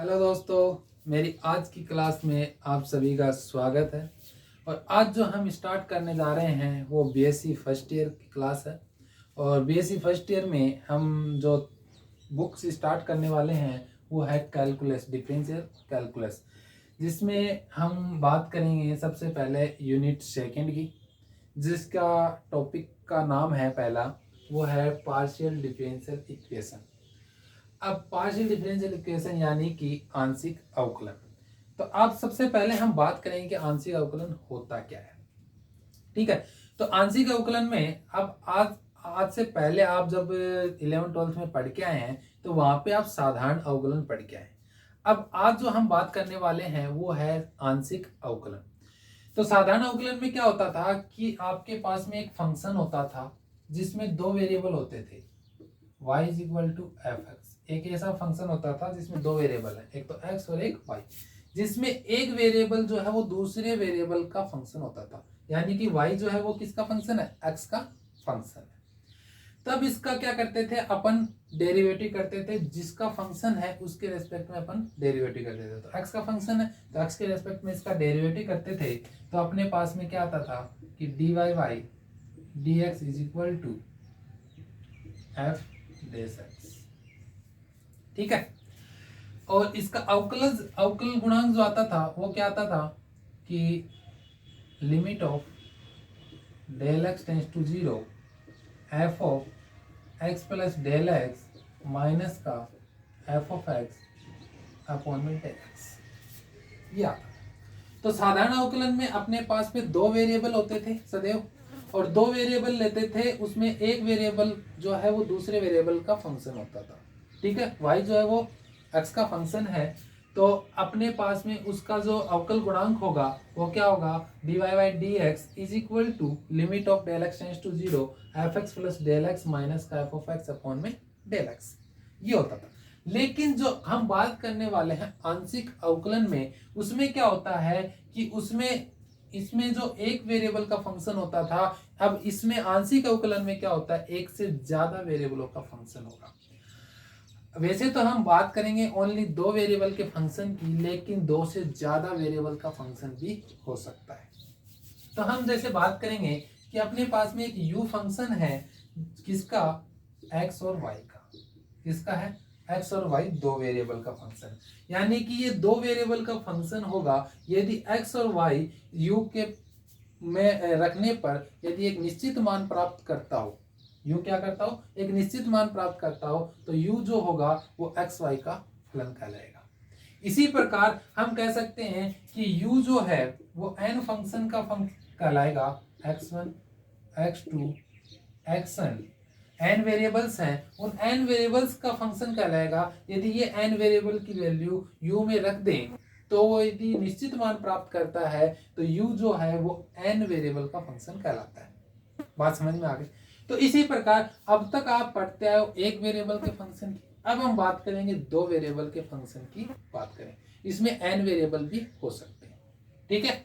Hello दोस्तों, मेरी आज की क्लास में आप सभी का स्वागत है। और आज जो हम स्टार्ट करने जा रहे हैं वो बीएससी फर्स्ट ईयर की क्लास है। और बीएससी फर्स्ट ईयर में हम जो बुक्स स्टार्ट करने वाले हैं वो है कैलकुलस, डिफरेंशियल कैलकुलस, जिसमें हम बात करेंगे सबसे पहले यूनिट सेकंड की, जिसका टॉपिक का नाम है पहला वो है पार्शियल डिफरेंशियल इक्वेशन। अब पार्शियल डिफरेंशियल इक्वेशन यानी कि आंशिक अवकलन। तो आप सबसे पहले हम बात करेंगे कि आंशिक अवकलन होता क्या है। ठीक है, तो आंशिक अवकलन में अब आज से पहले आप जब 11th 12th में पढ़ के आए हैं तो वहां पे आप साधारण अवकलन पढ़ के आए। अब आज जो हम बात करने वाले हैं वो है आंशिक अवकलन। तो साधारण अवकलन में क्या होता था कि आपके पास में एक फंक्शन होता था जिसमें दो वेरिएबल होते थे, y is equal to F X. एक ऐसा फंक्शन होता था जिसमें दो वेरिएबल है, एक तो x और एक y, जिसमें एक वेरिएबल जो है वो दूसरे वेरिएबल का फंक्शन होता था। यानी कि y जो है वो किसका फंक्शन है, x का फंक्शन है। तब इसका क्या करते थे अपन, डेरिवेटिव करते थे। जिसका फंक्शन है उसके रेस्पेक्ट में अपन डेरिवेटिव करते थे। तो x का फंक्शन है तो x के रेस्पेक्ट में इसका डेरिवेटिव करते थे तो अपने पास में क्या आता था कि dy y dx is equal to F dash X. ठीक है, और इसका अवकल गुणांक जो आता था वो क्या आता था कि limit of del X tends to zero F of X plus del x minus का एफ ऑफ एक्स अपॉन में डेल एक्स, ये आता। तो साधारण अवकलन में अपने पास में दो वेरिएबल होते थे सदैव, और दो वेरिएबल लेते थे, उसमें एक वेरिएबल जो है वो दूसरे वेरिएबल का फंक्शन होता था। ठीक है, y जो है वो x का फंक्शन है, तो अपने पास में उसका जो अवकल गुणांक होगा वो क्या होगा, dy by D X is equal to limit of del X tends to zero F X plus del x minus का एफ ऑफ एक्स अपॉन में डेल एक्स, ये होता था। लेकिन जो हम बात करने वाले हैं आंशिक अवकलन में, उसमें क्या होता है कि इसमें जो एक वेरिएबल का फंक्शन होता था, अब इसमें आंशिक अवकलन में क्या होता है, एक से ज्यादा वेरिएबलों का फंक्शन होगा। वैसे तो हम बात करेंगे ओनली दो वेरिएबल के फंक्शन की, लेकिन दो से ज्यादा वेरिएबल का फंक्शन भी हो सकता है। तो हम जैसे बात करेंगे कि अपने पास में एक u फंक्शन है, किसका, x और y का। किसका है, x और y, दो वेरिएबल का फंक्शन। यानी कि ये दो वेरिएबल का फंक्शन होगा यदि x और y u के में रखने पर यदि एक निश्चित मान प्राप्त करता हो, यू क्या करता हो, एक निश्चित मान प्राप्त करता हो, तो यू जो होगा वो एक्स वाई का फलन कहलाएगा। इसी प्रकार हम कह सकते हैं कि यू जो है वो एन फंक्शन का फंक्शन कहलाएगा, x1 x2 xn, N variables हैं, उन एन वेरिएबल्स का फंक्शन कहलाएगा। यदि ये एन वेरिएबल की वैल्यू यू में रख दें तो वो यदि निश्चित मान प्राप्त करता है तो यू जो है वो एन वेरिएबल का फंक्शन कहलाता है। बात समझ में आ गई। तो इसी प्रकार अब तक आप पढ़ते आए हो एक वेरिएबल के फंक्शन की, अब हम बात करेंगे दो वेरिएबल के फंक्शन की बात करें। इसमें एन वेरिएबल भी हो सकते हैं। ठीक है,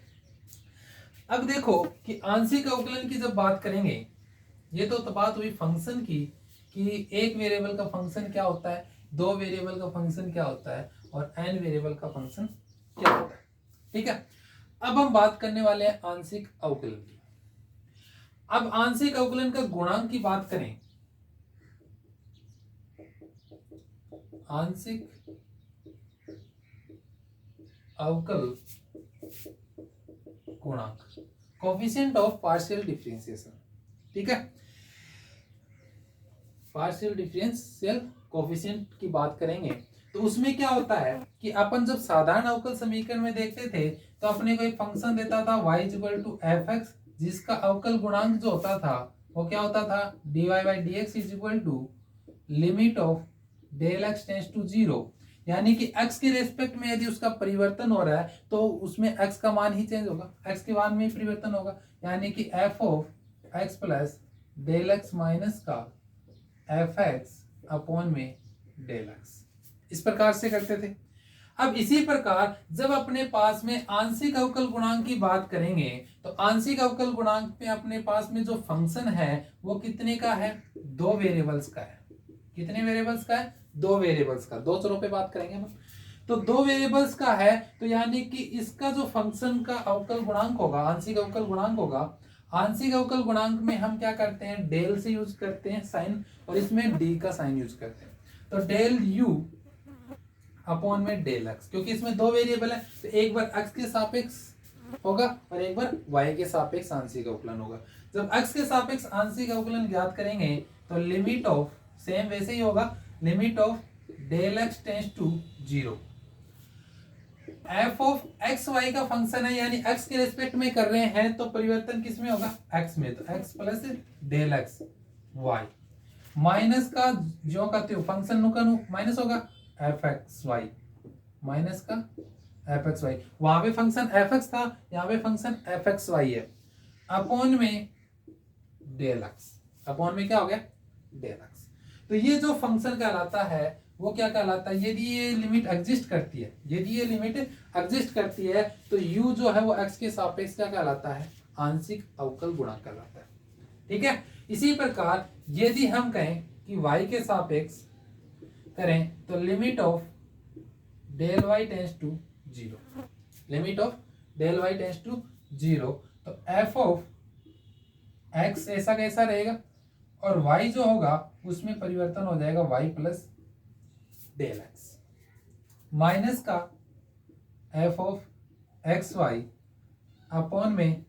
अब देखो कि आंशिक अवकलन की जब बात करेंगे, ये तो बात हुई फंक्शन की कि एक वेरिएबल का फंक्शन क्या होता है, दो वेरिएबल का फंक्शन क्या होता है, और एन वेरिएबल का फंक्शन क्या होता है। ठीक है, अब हम बात करने वाले हैं आंशिक अवकलन की। अब आंशिक अवकलन का गुणांक की बात करें, आंशिक अवकल गुणांक, कोफिशिएंट ऑफ पार्शियल डिफरेंशिएशन। ठीक है, पार्शियल डिफरेंशियल कोफिशिएंट की बात करेंगे तो उसमें क्या होता है कि अपन जब साधारण अवकल समीकरण में देखते थे तो अपने को एक फंक्शन देता था y equal to F X, जिसका अवकल गुणांक जो होता था वो क्या होता था, dy by D X is equal to limit of del X tends to zero. यानी कि x के रेस्पेक्ट में यदि उसका परिवर्तन हो रहा है तो उसमें x का मान ही चेंज होगा, x के मान में ही परिवर्तन होगा। यानी कि f of x plus del x minus का एफ एक्स अपॉन में डेल एक्स, इस प्रकार से करते थे। अब इसी प्रकार जब अपने पास में आंशिक अवकल गुणांक की बात करेंगे तो आंशिक अवकल गुणांक पे अपने पास में जो फंक्शन है वो कितने का है, दो वेरिएबल्स का है। कितने वेरिएबल्स का है, दो वेरिएबल्स का। दो चरों पे बात करेंगे हम। तो दो वेरिएबल्स का है, तो यानी कि इसका जो फंक्शन का अवकल गुणांक होगा, आंशिक अवकल गुणांक होगा, आंशिक अवकल गुणांक में हम क्या करते हैं, डेल से यूज करते हैं साइन, और इसमें डी का साइन यूज करते हैं। तो डेल यू अपॉन में डेल एक्स, क्योंकि इसमें दो वेरिएबल है, तो एक बार एक्स के सापेक्ष होगा और एक बार वाई के सापेक्ष आंशिक अवकलन होगा। जब एक्स के सापेक्ष आंशिक अवकलन ज्ञात करेंगे तो लिमिट ऑफ, सेम वैसे ही होगा, limit of del X tends to 0। F of x Y का फंक्शन है, यानी एक्स के रेस्पेक्ट में कर रहे हैं, तो परिवर्तन किस में होगा, एक्स में, तो X plus del X Y, minus का जो का त्यों फंक्शन नु का नु माइनस होगा, एफ एक्स वाई, माइनस का एफ एक्स वाई, वहां पे फंक्शन एफ एक्स था, यहाँ पे फंक्शन एफ एक्स वाई है, अपॉन में डेल एक्स, अपॉन में क्या हो गया, डेल एक्स। तो ये जो फंक्शन कहलाता है वो क्या कहलाता है, यदि ये लिमिट एग्जिस्ट करती है, यदि ये लिमिट एग्जिस्ट करती है, तो u जो है वो x के सापेक्ष क्या कहलाता है, आंशिक अवकल गुणांक कहलाता है। ठीक है, इसी प्रकार यदि हम कहें कि y के सापेक्ष करें तो limit of del y tends to 0, limit of del y tends to 0, तो f ऑफ x ऐसा कैसा रहेगा, और y जो होगा उसमें परिवर्तन हो जाएगा y plus del x, minus का F of x y upon में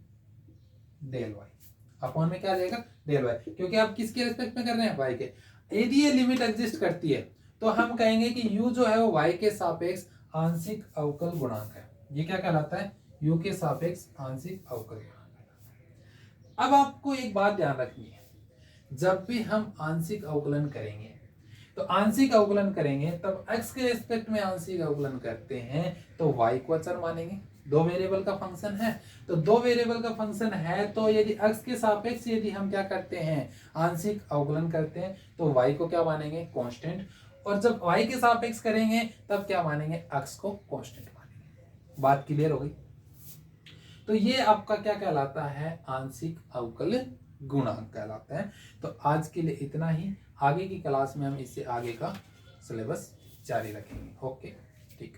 डेल वाई, अपॉन में क्या आ जाएगा, डेल वाई, क्योंकि आप किसके रेस्पेक्ट में कर रहे हैं, वाई के। यदि ये लिमिट एग्जिस्ट करती है तो हम कहेंगे कि u जो है वो y के सापेक्ष आंशिक अवकल गुणांक है। ये क्या कहलाता है, u के सापेक्ष आंशिक अवकल गुणांक कहलाता है। अब आपको एक बात ध्यान रखनी है, जब भी हम आंशिक अवकलन करेंगे, तो आंशिक अवकलन करेंगे तब x के रेस्पेक्ट में आंशिक अवकलन करते हैं तो y को अचर मानेंगे। दो वेरिएबल का फंक्शन है, तो दो वेरिएबल का फंक्शन है, तो यदि x के सापेक्ष यदि हम क्या करते हैं, आंशिक अवकलन करते हैं, तो y को क्या मानेंगे, कांस्टेंट, और जब y के सापेक्ष करेंगे तब क्या मानेंगे, x को कांस्टेंट मानेंगे। बात क्लियर हो गई। तो ये आपका क्या कहलाता है, आंशिक अवकल गुणांक कहलाता है। तो आज के लिए इतना ही, आगे की क्लास में हम इससे आगे का सिलेबस जारी रखेंगे। ओके, ठीक।